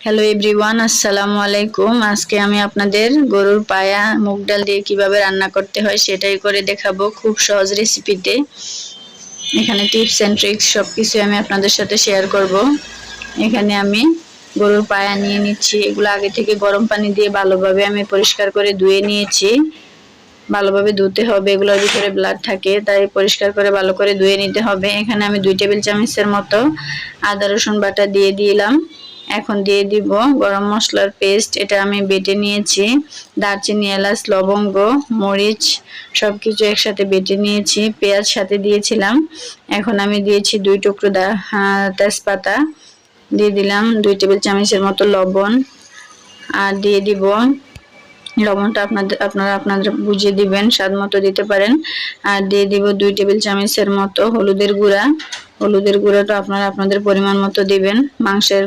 Hello everyone, আসসালামু আলাইকুম। আজকে আমি আপনাদের গরুর পায়া মুগ ডাল দিয়ে কিভাবে রান্না করতে হয় সেটাই করে দেখাবো খুব সহজ রেসিপিতে। এখানে টিপস এন্ড ট্রিক্স সবকিছু আমি আপনাদের সাথে শেয়ার করব। এখানে আমি গরুর পায়া নিয়ে নিচ্ছি। এগুলো আগে থেকে গরম পানি দিয়ে ভালোভাবে আমি পরিষ্কার করে ধুয়ে নিয়েছি। ভালোভাবে ধুতে হবে, এগুলোর ভিতরে ব্লাড থাকে, তাই পরিষ্কার করে ভালো করে ধুয়ে নিতে হবে। এখানে আমি 2 টেবিল চামচের মতো আদা রসুন বাটা দিয়ে দিলাম। এখন দিয়ে দিব গরম মশলার পেস্ট, এটা আমি বেটে নিয়েছি। দারচিনি, এলাচ, লবঙ্গ, মরিচ সবকিছু একসাথে বেটে নিয়েছি। পেঁয়াজ সাথে দিয়েছিলাম। এখন আমি দিয়েছি 2 টুকরো তেজপাতা, দিয়ে দিলাম 2 টেবিল চামচের মতো লবণ, আর দিয়ে দিব লবণটা আপনারা বুঝিয়ে দিবেন, স্বাদ মতো দিতে পারেন। আর দিয়ে দিব 2 টেবিল চামচের মতো হলুদের গুঁড়া। হলুদের গুঁড়াটা আপনারা আপনাদের পরিমাণ মতো দিবেন। মাংসের